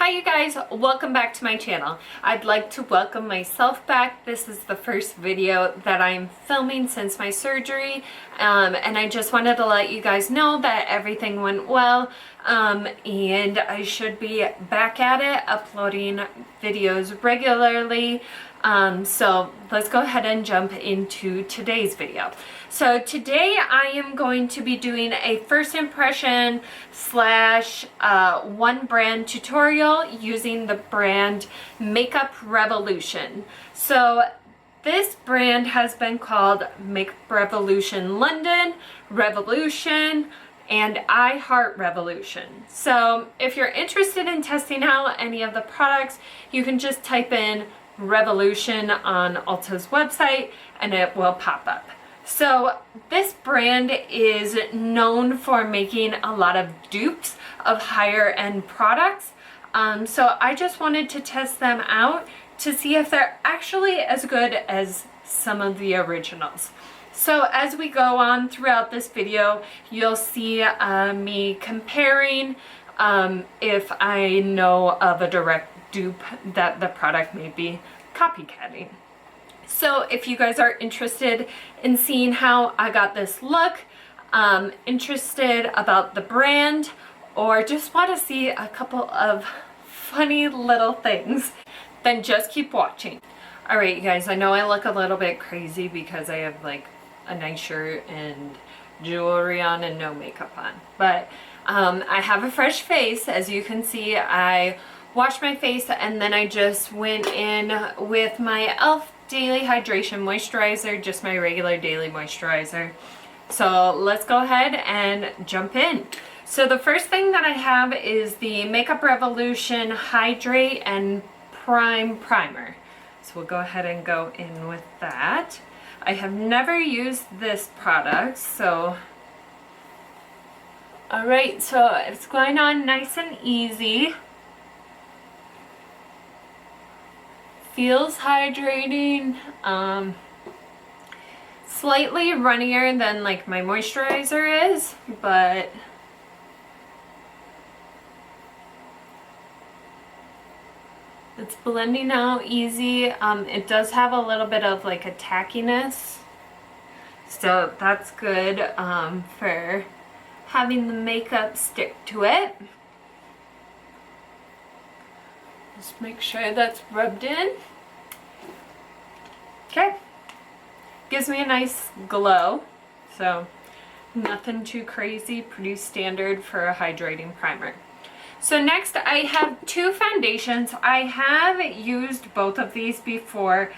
Hi you guys, welcome back to my channel. I'd like to welcome myself back. This is the first video that I'm filming since my surgery, and I just wanted to let you guys know that everything went well, and I should be back at it uploading videos regularly. So let's go ahead and jump into today's video. So today I am going to be doing a first impression slash one brand tutorial using the brand Makeup Revolution. So this brand has been called Makeup Revolution London, Revolution, and I Heart Revolution. So if you're interested in testing out any of the products, you can just type in Revolution on Ulta's website and it will pop up. So this brand is known for making a lot of dupes of higher end products. So I just wanted to test them out to see if they're actually as good as some of the originals. So as we go on throughout this video, you'll see me comparing if I know of a direct dupe that the product may be copycatting. So if you guys are interested in seeing how I got this look, interested about the brand, or just want to see a couple of funny little things, then just keep watching. Alright you guys, I know I look a little bit crazy because I have like a nice shirt and jewelry on and no makeup on, but I have a fresh face. As you can see, I washed my face and then I just went in with my e.l.f. Daily Hydration Moisturizer, just my regular daily moisturizer. So let's go ahead and jump in. So the first thing that I have is the Makeup Revolution Hydrate and Prime Primer. So we'll go ahead and go in with that. I have never used this product, so alright, so it's going on nice and easy. Feels hydrating, slightly runnier than like my moisturizer is, but it's blending out easy. It does have a little bit of like a tackiness, so that's good for having the makeup stick to it. Just make sure that's rubbed in. Okay. Gives me a nice glow. So nothing too crazy, pretty standard for a hydrating primer. So next I have two foundations. I have used both of these before.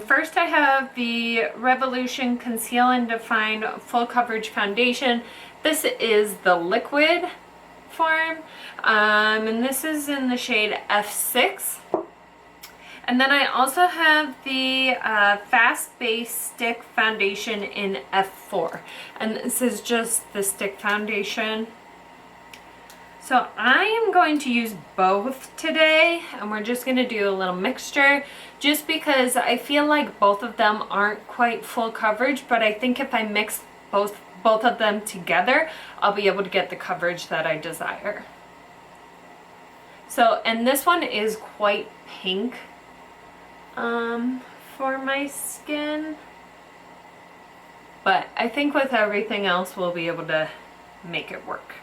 First I have the Revolution Conceal and Define Full Coverage Foundation. This is the liquid form, and this is in the shade F6. And then I also have the Fast Base Stick Foundation in F4, and this is just the stick foundation. So I am going to use both today, and we're just going to do a little mixture just because I feel like both of them aren't quite full coverage, but I think if I mix both of them together, I'll be able to get the coverage that I desire. So, and this one is quite pink for my skin, but I think with everything else we'll be able to make it work.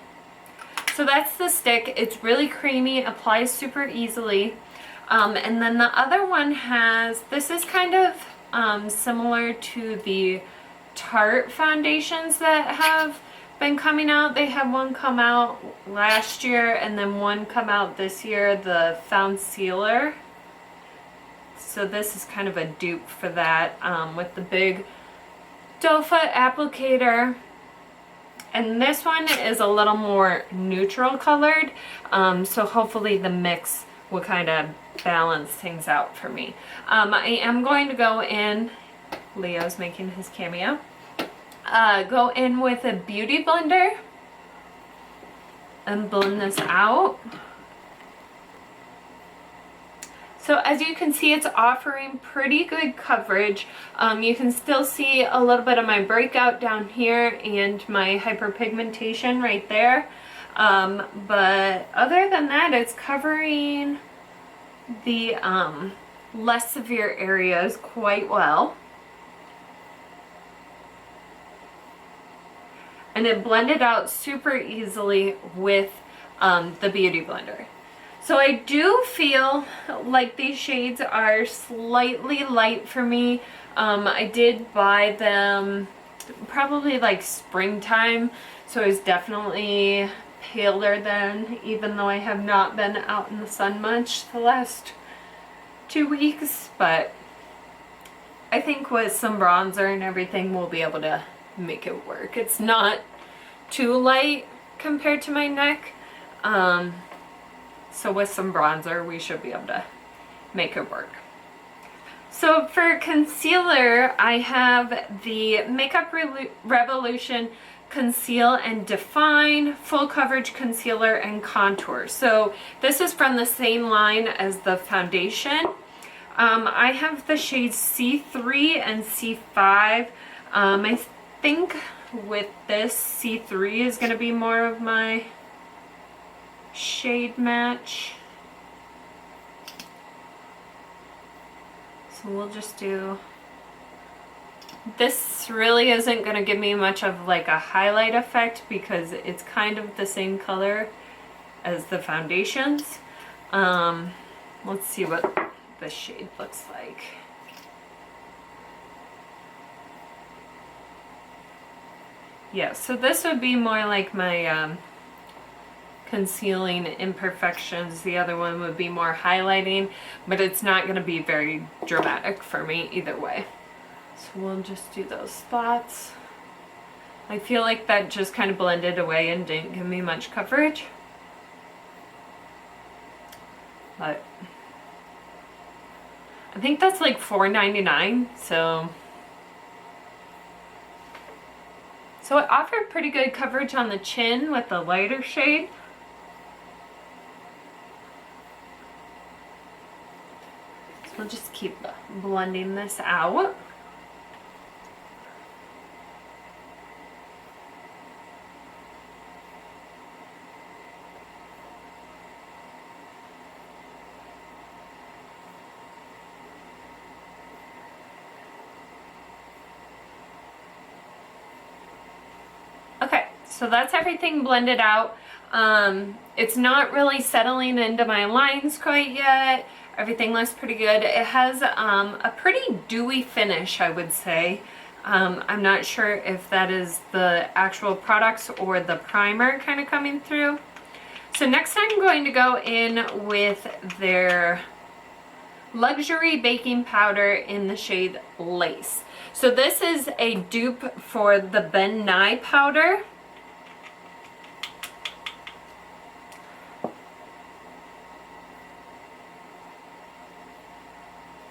So that's the stick. It's really creamy, applies super easily, and then the other one has, this is kind of similar to the Tarte foundations that have been coming out. They had one come out last year and then one come out this year, the Found Sealer. So this is kind of a dupe for that, with the big doe foot applicator. And this one is a little more neutral colored, so hopefully the mix will kind of balance things out for me. I am going to go in, Leo's making his cameo, go in with a beauty blender and blend this out. So as you can see, it's offering pretty good coverage. You can still see a little bit of my breakout down here and my hyperpigmentation right there. But other than that, it's covering the less severe areas quite well. And it blended out super easily with the Beauty Blender. So I do feel like these shades are slightly light for me. I did buy them probably like springtime, so it's definitely paler then, even though I have not been out in the sun much the last 2 weeks. But I think with some bronzer and everything, we'll be able to make it work. It's not too light compared to my neck. So with some bronzer, we should be able to make it work. So for concealer, I have the Makeup Revolution Conceal and Define Full Coverage Concealer and Contour. So this is from the same line as the foundation. I have the shades C3 and C5. I think with this, C3 is going to be more of my shade match. So we'll just do, this really isn't going to give me much of like a highlight effect because it's kind of the same color as the foundations. Let's see what this shade looks like. Yeah, so this would be more like my concealing imperfections. The other one would be more highlighting, but it's not going to be very dramatic for me either way. So we'll just do those spots. I feel like that just kind of blended away and didn't give me much coverage. But I think that's like $4.99, so it offered pretty good coverage on the chin with the lighter shade. So we'll just keep blending this out. Okay, so that's everything blended out. It's not really settling into my lines quite yet. Everything looks pretty good. It has a pretty dewy finish, I would say. I'm not sure if that is the actual products or the primer kind of coming through. So next I'm going to go in with their Luxury Baking Powder in the shade Lace. So this is a dupe for the Ben Nye powder.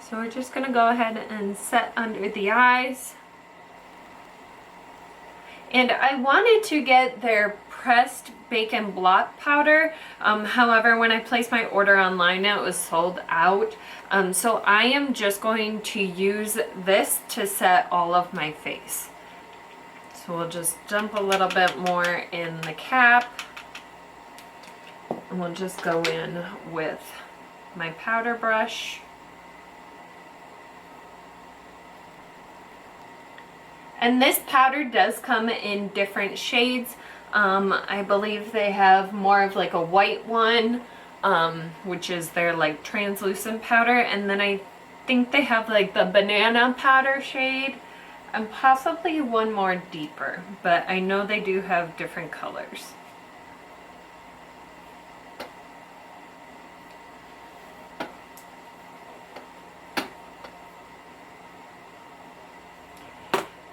So we're just going to go ahead and set under the eyes. And I wanted to get their pressed bake and blot powder. However, when I placed my order online, it was sold out. So I am just going to use this to set all of my face. So we'll just dump a little bit more in the cap. And we'll just go in with my powder brush. And this powder does come in different shades. I believe they have more of like a white one, which is their like translucent powder. And then I think they have like the banana powder shade and possibly one more deeper. But I know they do have different colors.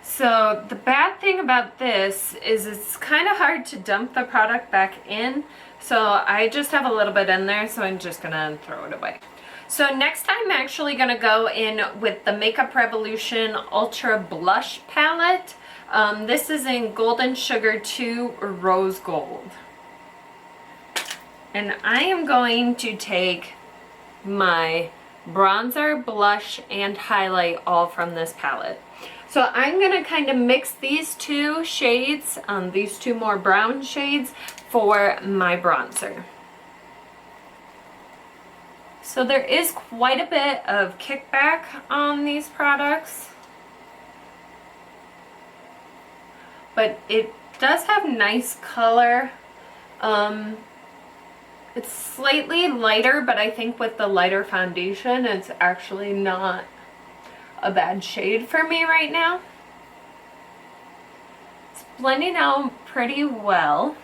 So the bad thing about this is it's kind of hard to dump the product back in. So I just have a little bit in there, so I'm just gonna throw it away. So next I'm actually gonna go in with the Makeup Revolution Ultra Blush Palette. This is in Golden Sugar 2 Rose Gold. And I am going to take my bronzer, blush, and highlight all from this palette. So I'm gonna kind of mix these two shades, these two more brown shades for my bronzer. So there is quite a bit of kickback on these products, but it does have nice color. It's slightly lighter, but I think with the lighter foundation, it's actually not a bad shade for me right now. It's blending out pretty well.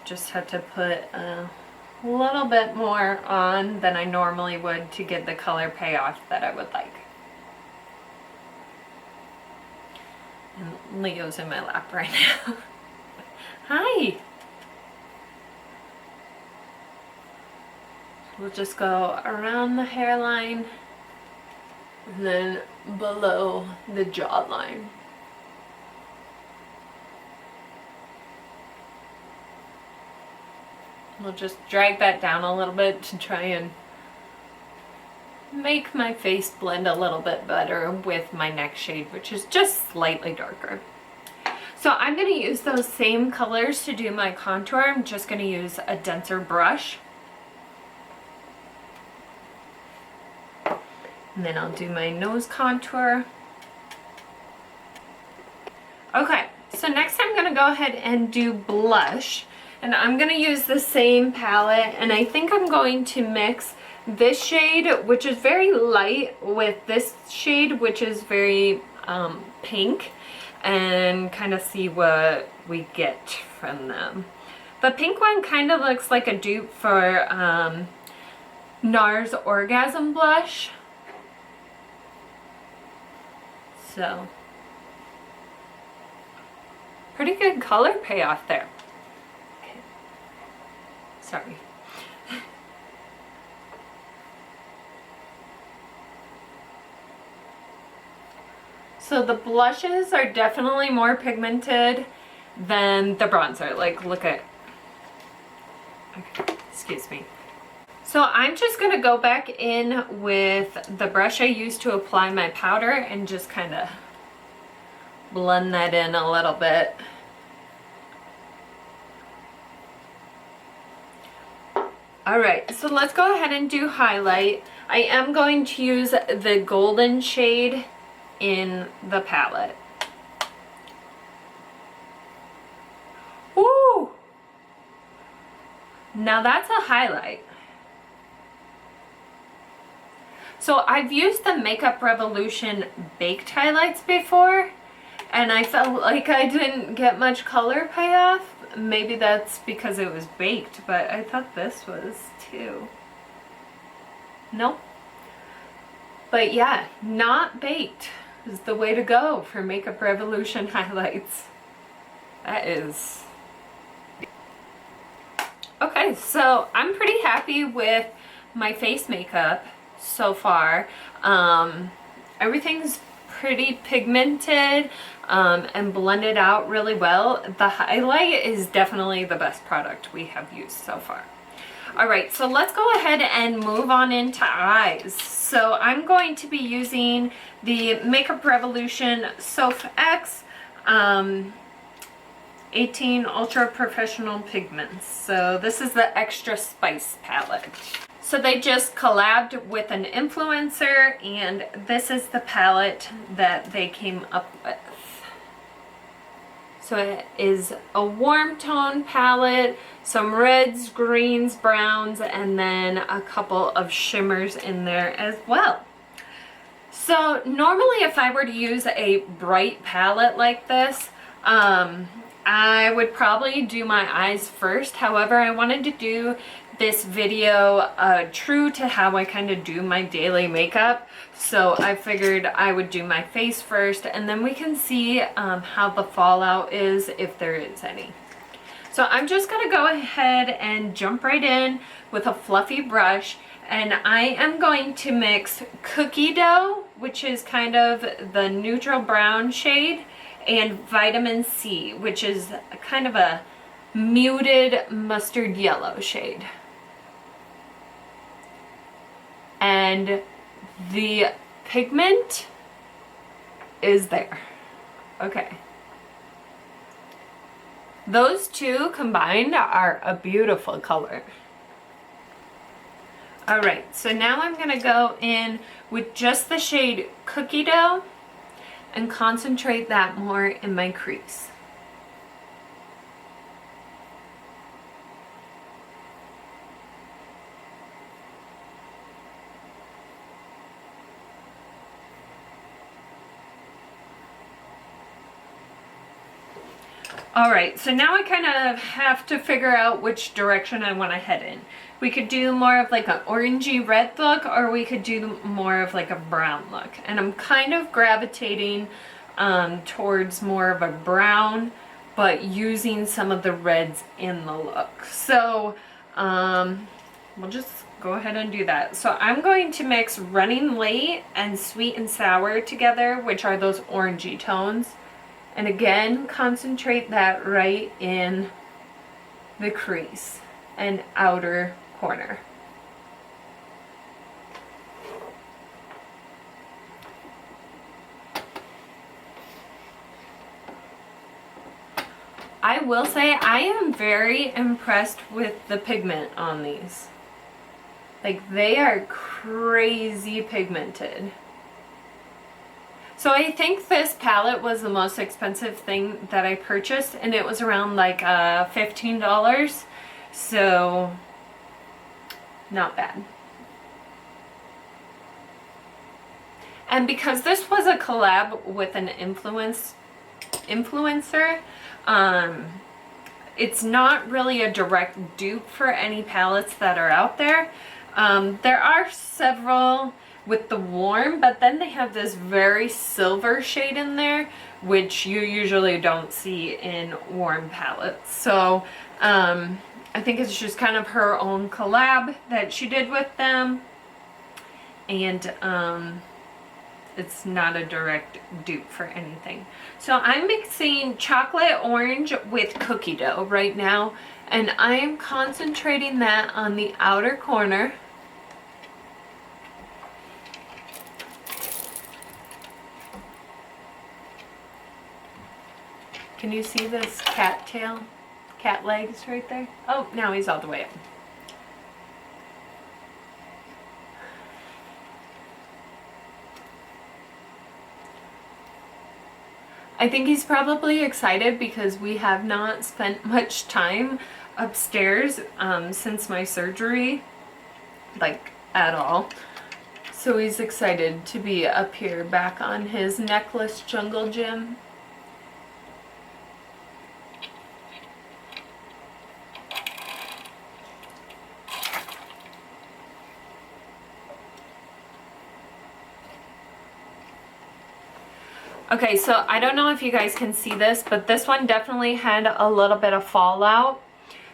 Just had to put a little bit more on than I normally would to get the color payoff that I would like. And Leo's in my lap right now. Hi! We'll just go around the hairline and then below the jawline. We'll just drag that down a little bit to try and make my face blend a little bit better with my next shade, which is just slightly darker. So I'm going to use those same colors to do my contour. I'm just going to use a denser brush. And then I'll do my nose contour. Okay, so next I'm going to go ahead and do blush. And I'm going to use the same palette, and I think I'm going to mix this shade, which is very light, with this shade, which is very pink, and kind of see what we get from them. The pink one kind of looks like a dupe for NARS Orgasm Blush. So, pretty good color payoff there. Okay. Sorry. So the blushes are definitely more pigmented than the bronzer. Like, look at, okay, excuse me. So I'm just going to go back in with the brush I used to apply my powder and just kind of blend that in a little bit. Alright, so let's go ahead and do highlight. I am going to use the golden shade in the palette. Woo! Now that's a highlight. So I've used the Makeup Revolution baked highlights before, and I felt like I didn't get much color payoff. Maybe that's because it was baked, but I thought this was too. Nope. But yeah, not baked is the way to go for Makeup Revolution highlights. That is. Okay, so I'm pretty happy with my face makeup so far. Everything's pretty pigmented and blended out really well. The highlight is definitely the best product we have used so far. Alright, so let's go ahead and move on into eyes. So I'm going to be using the Makeup Revolution Soph X 18 Ultra Professional Pigments. So this is the Extra Spice palette. So they just collabed with an influencer, and this is the palette that they came up with. So it is a warm tone palette, some reds, greens, browns, and then a couple of shimmers in there as well. So normally if I were to use a bright palette like this, I would probably do my eyes first. However, I wanted to do this video true to how I kind of do my daily makeup, so I figured I would do my face first, and then we can see how the fallout is, if there is any. So I'm just going to go ahead and jump right in with a fluffy brush, and I am going to mix Cookie Dough, which is kind of the neutral brown shade, and Vitamin C, which is kind of a muted mustard yellow shade. And the pigment is there. Okay. Those two combined are a beautiful color. Alright, so now I'm going to go in with just the shade Cookie Dough and concentrate that more in my crease. Alright, so now I kind of have to figure out which direction I want to head in. We could do more of like an orangey red look, or we could do more of like a brown look. And I'm kind of gravitating towards more of a brown, but using some of the reds in the look. So we'll just go ahead and do that. So I'm going to mix Running Late and Sweet and Sour together, which are those orangey tones. And again, concentrate that right in the crease and outer corner. I will say I am very impressed with the pigment on these. Like, they are crazy pigmented. So I think this palette was the most expensive thing that I purchased, and it was around like $15. So not bad. And because this was a collab with an influencer, it's not really a direct dupe for any palettes that are out there. There are several with the warm, but then they have this very silver shade in there, which you usually don't see in warm palettes. So I think it's just kind of her own collab that she did with them, and it's not a direct dupe for anything. So I'm mixing chocolate orange with cookie dough right now, and I am concentrating that on the outer corner. Can you see this cat tail, cat legs right there? Oh, now he's all the way up. I think he's probably excited because we have not spent much time upstairs since my surgery, like at all. So he's excited to be up here back on his necklace jungle gym. Okay, so I don't know if you guys can see this, but this one definitely had a little bit of fallout.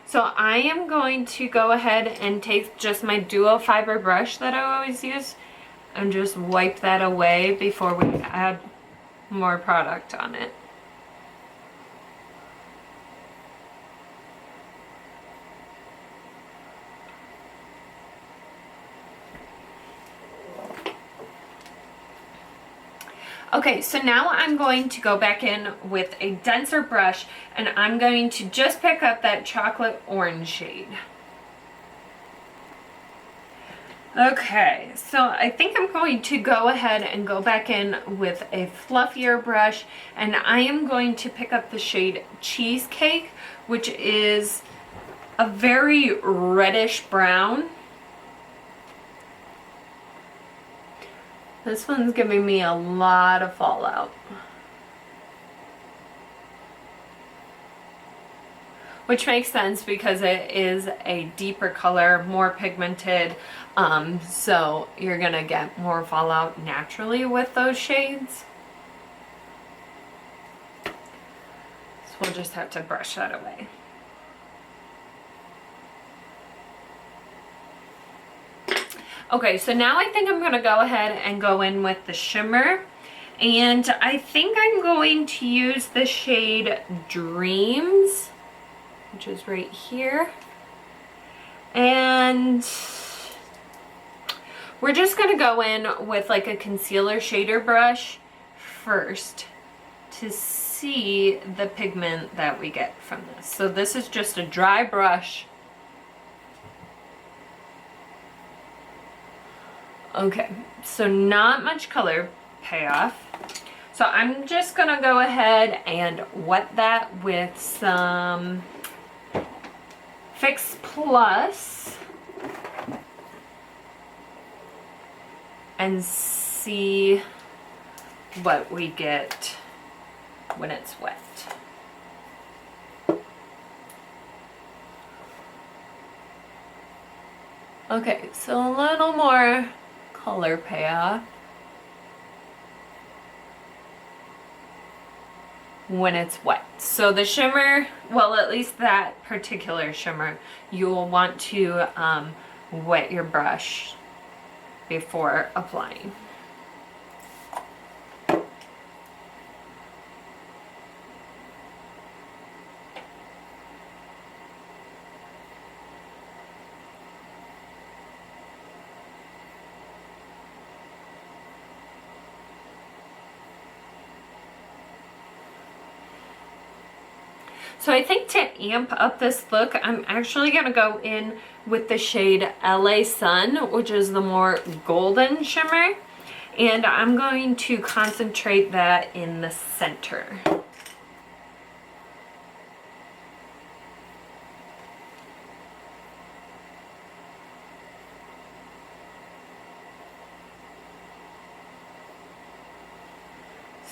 So I am going to go ahead and take just my duo fiber brush that I always use and just wipe that away before we add more product on it. Okay, so now I'm going to go back in with a denser brush, and I'm going to just pick up that chocolate orange shade. Okay, so I think I'm going to go ahead and go back in with a fluffier brush, and I am going to pick up the shade Cheesecake, which is a very reddish brown. This one's giving me a lot of fallout. Which makes sense because it is a deeper color, more pigmented, so you're gonna get more fallout naturally with those shades. So we'll just have to brush that away. Okay, so now I think I'm gonna go ahead and go in with the shimmer, and I think I'm going to use the shade Dreams, which is right here, and we're just gonna go in with like a concealer shader brush first to see the pigment that we get from this. So this is just a dry brush. Okay, so not much color payoff. So I'm just gonna go ahead and wet that with some Fix Plus and see what we get when it's wet. Okay, so a little more color payoff when it's wet. So the shimmer, well, at least that particular shimmer, you'll want to wet your brush before applying. So I think to amp up this look, I'm actually going to go in with the shade LA Sun, which is the more golden shimmer. And I'm going to concentrate that in the center.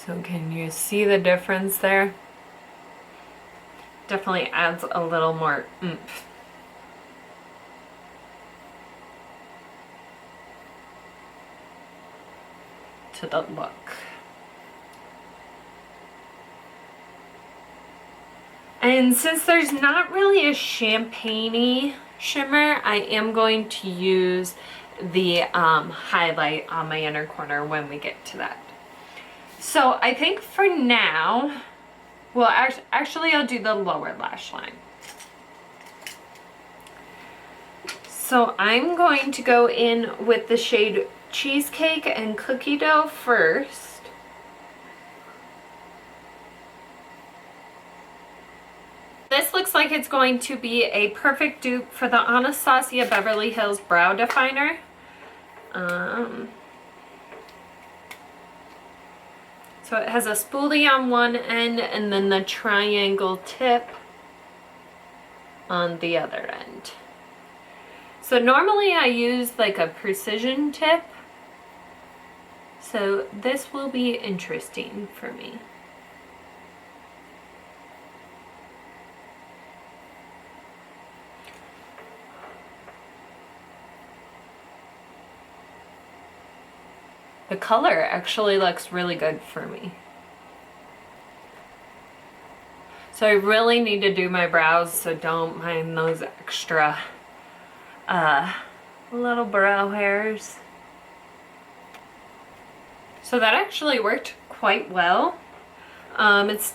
So can you see the difference there? Definitely adds a little more oomph to the look. And since there's not really a champagne-y shimmer, I am going to use the highlight on my inner corner when we get to that. So I think for now, well, actually I'll do the lower lash line. So I'm going to go in with the shade Cheesecake and Cookie Dough first. This looks like it's going to be a perfect dupe for the Anastasia Beverly Hills Brow Definer. So it has a spoolie on one end and then the triangle tip on the other end. So normally I use like a precision tip. So this will be interesting for me. The color actually looks really good for me. So I really need to do my brows, so don't mind those extra little brow hairs. So that actually worked quite well. It's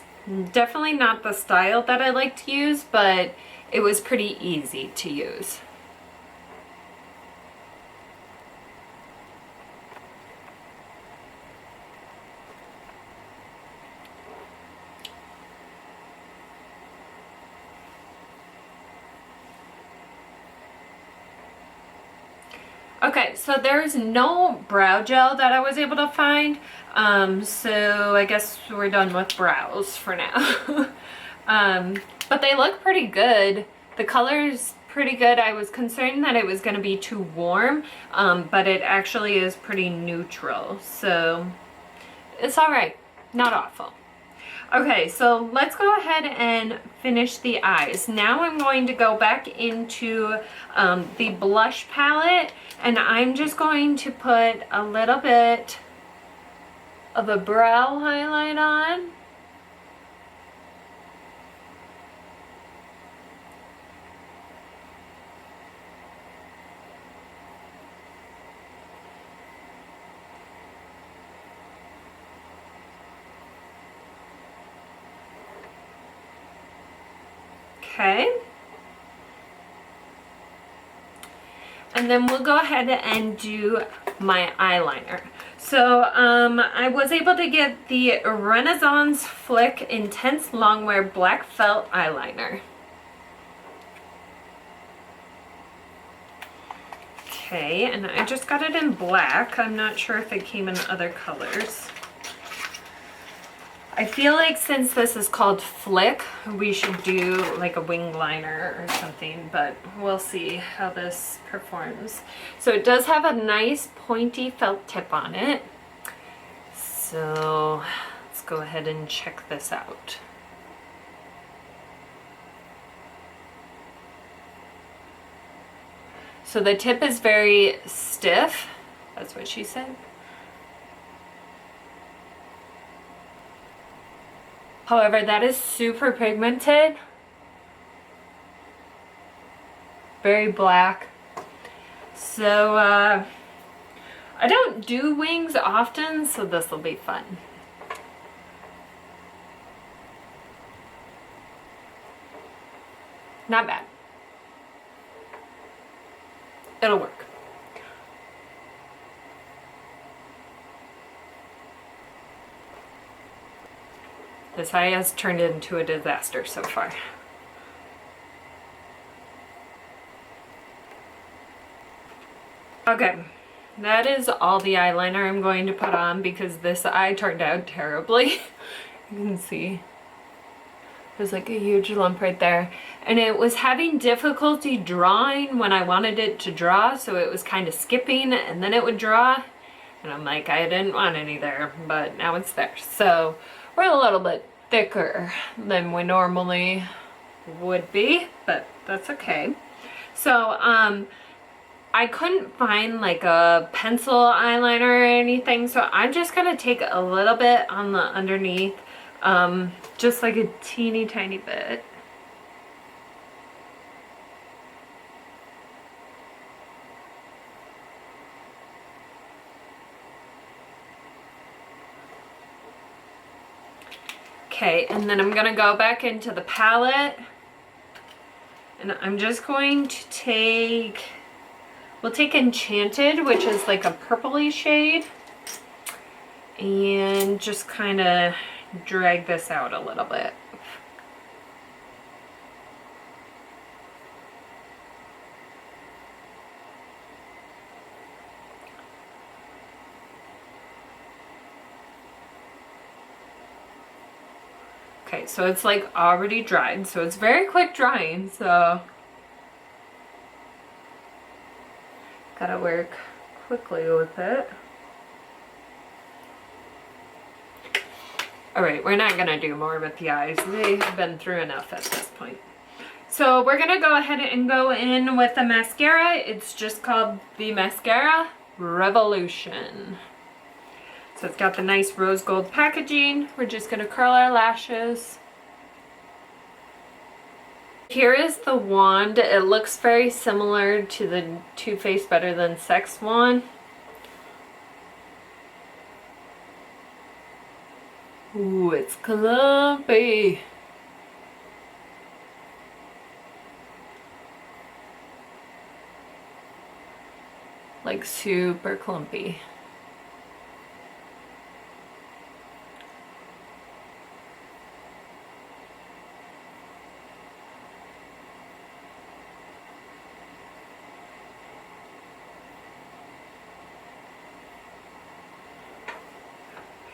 definitely not the style that I like to use, but it was pretty easy to use. Okay, so there's no brow gel that I was able to find, so I guess we're done with brows for now. But they look pretty good. The color's pretty good. I was concerned that it was going to be too warm, but it actually is pretty neutral, so it's alright, not awful. Okay, so let's go ahead and finish the eyes. Now I'm going to go back into the blush palette, and I'm just going to put a little bit of a brow highlight on. Okay. And then we'll go ahead and do my eyeliner. So I was able to get the Renaissance Flick Intense Longwear Black Felt Eyeliner. Okay, and I just got it in black. I'm not sure if it came in other colors. I feel like since this is called Flick, we should do like a wing liner or something, but we'll see how this performs. So it does have a nice pointy felt tip on it. So let's go ahead and check this out. So the tip is very stiff. That's what she said. However, that is super pigmented. Very black. So I don't do wings often, so this will be fun. Not bad. It'll work. This eye has turned into a disaster so far. Okay, that is all the eyeliner I'm going to put on because this eye turned out terribly. You can see there's like a huge lump right there. And it was having difficulty drawing when I wanted it to draw, so it was kind of skipping and then it would draw. And I'm like, I didn't want any there, but now it's there. So we're a little bit thicker than we normally would be, but that's okay. So I couldn't find like a pencil eyeliner or anything, so I'm just gonna take a little bit on the underneath, just like a teeny tiny bit. Okay, and then I'm gonna go back into the palette and I'm just going to take, we'll take Enchanted, which is like a purpley shade, and just kind of drag this out a little bit. Okay, so it's like already dried, so it's very quick drying, so gotta work quickly with it. Alright, we're not gonna do more with the eyes. They've been through enough at this point. So we're gonna go ahead and go in with the mascara. It's just called the Mascara Revolution. So it's got the nice rose gold packaging. We're just gonna curl our lashes. Here is the wand. It looks very similar to the Too Faced Better Than Sex wand. Ooh, it's clumpy. Like super clumpy.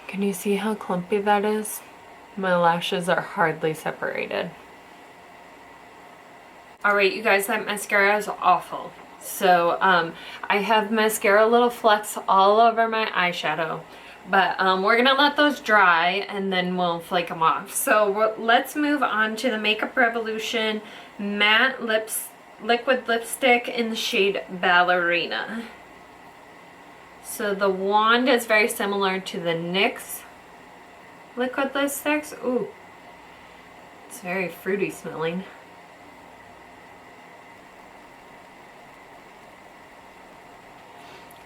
Can you see how clumpy that is? My lashes are hardly separated. Alright, you guys, that mascara is awful. So I have mascara little flecks all over my eyeshadow. But we're going to let those dry and then we'll flake them off. So let's move on to the Makeup Revolution Matte Liquid Lipstick in the shade Ballerina. So the wand is very similar to the NYX liquid lipsticks. Ooh, it's very fruity smelling.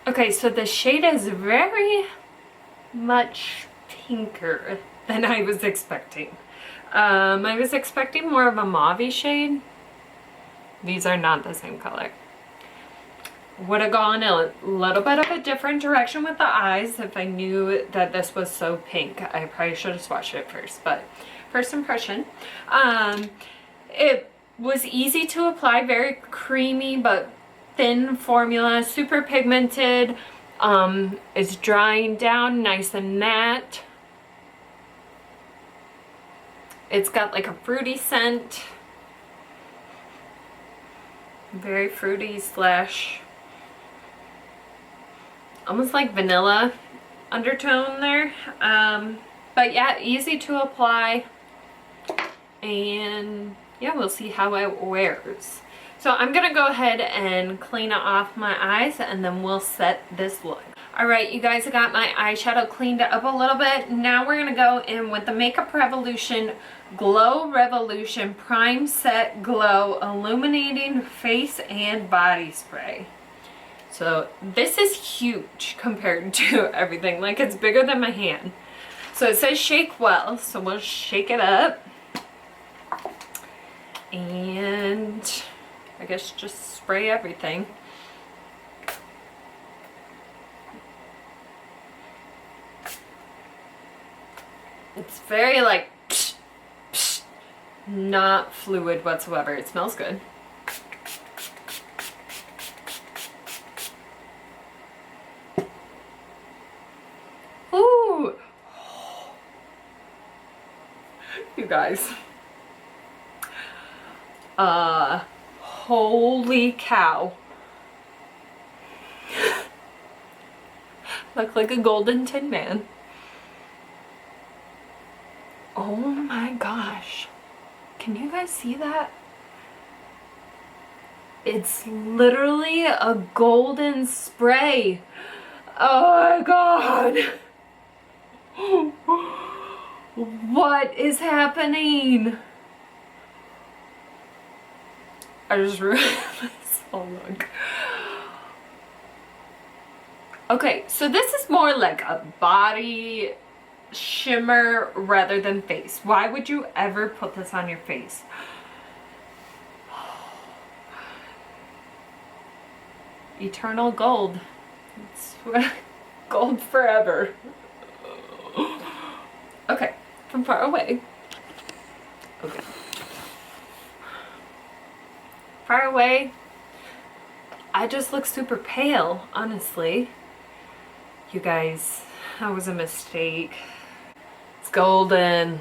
Okay, so the shade is very much pinker than I was expecting. I was expecting more of a mauve shade. These are not the same color. would have gone a little bit of a different direction with the eyes if I knew that this was so pink. I probably should have swatched it first, but first impression. It was easy to apply, very creamy but thin formula, super pigmented. It's drying down nice and matte. It's got like a fruity scent. Very fruity slash almost like vanilla undertone there. But yeah, easy to apply. And yeah, we'll see how it wears. So I'm gonna go ahead and clean off my eyes and then we'll set this look. All right, you guys, I got my eyeshadow cleaned up a little bit. Now we're gonna go in with the Makeup Revolution Glow Revolution Prime Set Glow Illuminating Face and Body Spray. So this is huge compared to everything. Like, it's bigger than my hand. So it says shake well, so we'll shake it up. And I guess just spray everything. It's very like psh, psh, not fluid whatsoever. It smells good. Ooh. You guys. Holy cow. Look like a golden tin man. Oh my gosh. Can you guys see that? It's literally a golden spray. Oh my god. What is happening? I just ruined this whole look. Okay, so this is more like a body shimmer rather than face. Why would you ever put this on your face? Eternal gold. It's gold forever. Okay, from far away. Okay. Far away, I just look super pale, honestly. You guys, that was a mistake. It's golden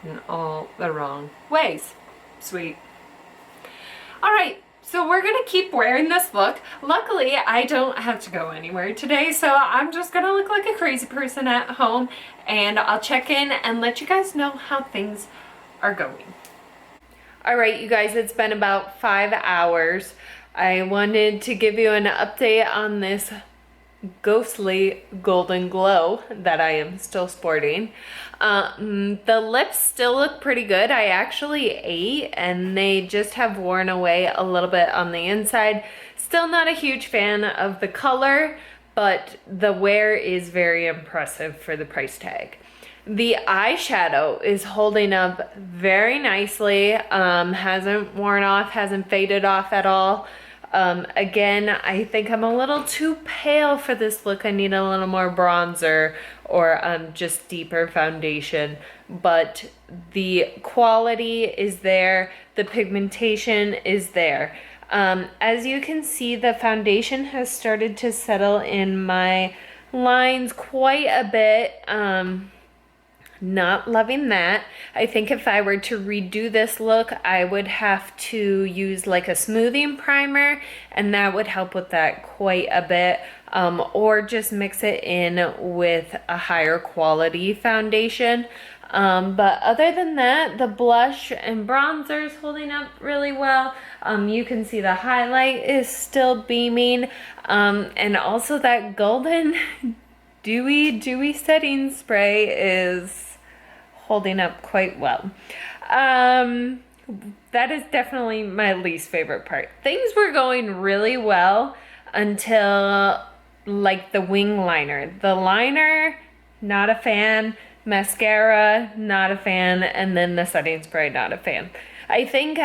in all the wrong ways. Sweet. All right, so we're gonna keep wearing this look. Luckily, I don't have to go anywhere today, so I'm just gonna look like a crazy person at home, and I'll check in and let you guys know how things are going. All right, you guys, it's been about 5 hours. I wanted to give you an update on this ghostly golden glow that I am still sporting. The lips still look pretty good. I actually ate and they just have worn away a little bit on the inside. Still not a huge fan of the color, but the wear is very impressive for the price tag. The eyeshadow is holding up very nicely. Hasn't worn off, hasn't faded off at all. Again, I think I'm a little too pale for this look. I need a little more bronzer or just deeper foundation. But the quality is there. The pigmentation is there. As you can see, the foundation has started to settle in my lines quite a bit. Not loving that. I think if I were to redo this look, I would have to use like a smoothing primer, and that would help with that quite a bit. Or just mix it in with a higher quality foundation. But other than that, the blush and bronzer is holding up really well. You can see the highlight is still beaming. And also that golden dewy setting spray is holding up quite well. That is definitely my least favorite part. Things were going really well until like the wing liner. The liner, not a fan. Mascara, not a fan. And then the setting spray, not a fan. I think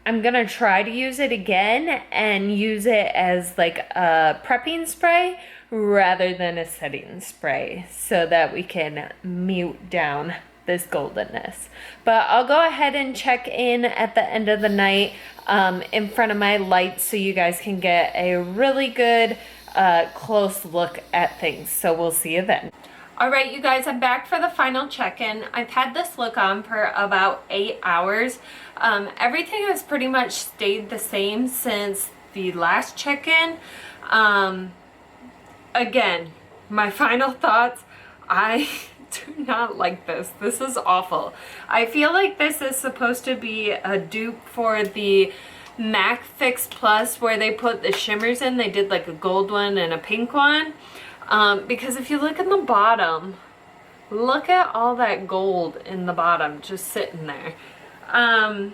I'm gonna try to use it again and use it as like a prepping spray rather than a setting spray so that we can mute down this goldenness. But I'll go ahead and check in at the end of the night in front of my lights so you guys can get a really good close look at things. So we'll see you then. All right, you guys, I'm back for the final check-in. I've had this look on for about 8 hours. Everything has pretty much stayed the same since the last check-in. Again, my final thoughts, I do not like this. This is awful. I feel like this is supposed to be a dupe for the MAC Fix Plus where they put the shimmers in. They did like a gold one and a pink one. Because if you look in the bottom, look at all that gold in the bottom just sitting there. I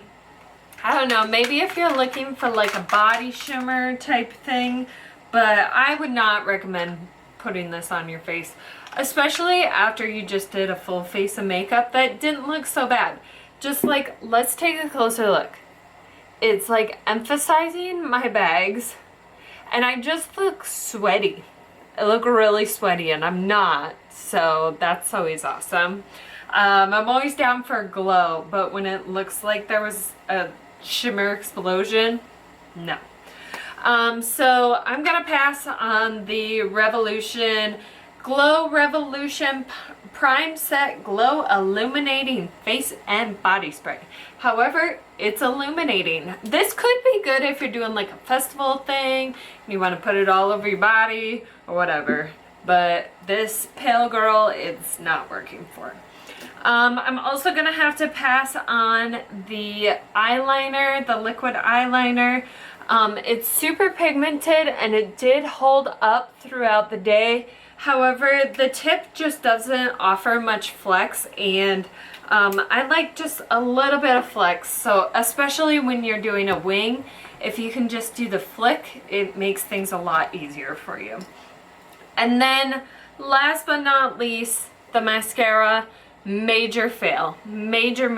don't know, maybe if you're looking for like a body shimmer type thing, but I would not recommend putting this on your face, especially after you just did a full face of makeup that didn't look so bad. Just like, let's take a closer look. It's like emphasizing my bags, and I just look sweaty. I look really sweaty and I'm not, so that's always awesome. I'm always down for a glow, but when it looks like there was a shimmer explosion, no. So I'm gonna pass on the Revolution Glow Revolution Prime Set Glow Illuminating Face and Body Spray. However, it's illuminating. This could be good if you're doing like a festival thing and you want to put it all over your body or whatever. But this pale girl, it's not working for it. I'm also going to have to pass on the eyeliner, the liquid eyeliner. It's super pigmented and it did hold up throughout the day. However, the tip just doesn't offer much flex, and I like just a little bit of flex. So especially when you're doing a wing, if you can just do the flick, it makes things a lot easier for you. And then last but not least, the mascara. Major fail. Major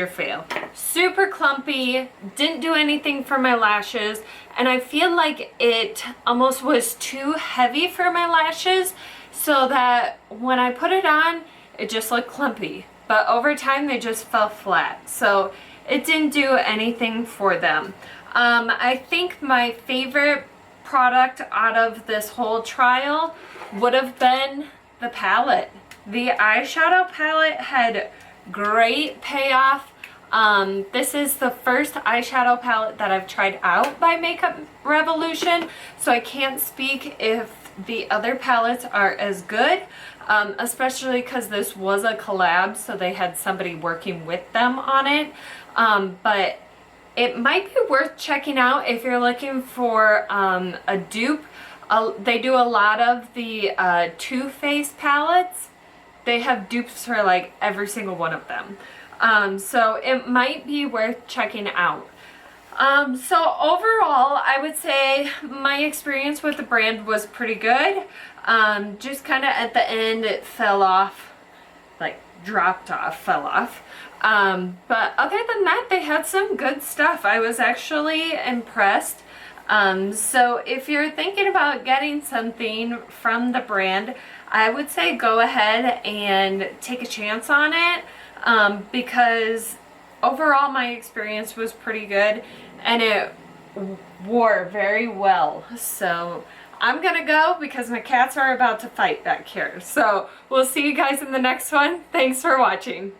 fail. Super clumpy, didn't do anything for my lashes, and I feel like it almost was too heavy for my lashes, so that when I put it on, it just looked clumpy. But over time, they just fell flat. So it didn't do anything for them. I think my favorite product out of this whole trial would have been the palette. The eyeshadow palette had great payoff. This is the first eyeshadow palette that I've tried out by Makeup Revolution, so I can't speak if the other palettes are as good, especially because this was a collab, so they had somebody working with them on it. But it might be worth checking out if you're looking for a dupe. They do a lot of the Too Faced palettes. They have dupes for like every single one of them. So it might be worth checking out. So overall, I would say my experience with the brand was pretty good. Just kind of at the end, it fell off, like dropped off, fell off. But other than that, they had some good stuff. I was actually impressed. So if you're thinking about getting something from the brand, I would say go ahead and take a chance on it, because overall my experience was pretty good and it wore very well. So I'm gonna go because my cats are about to fight back here. So we'll see you guys in the next one. Thanks for watching.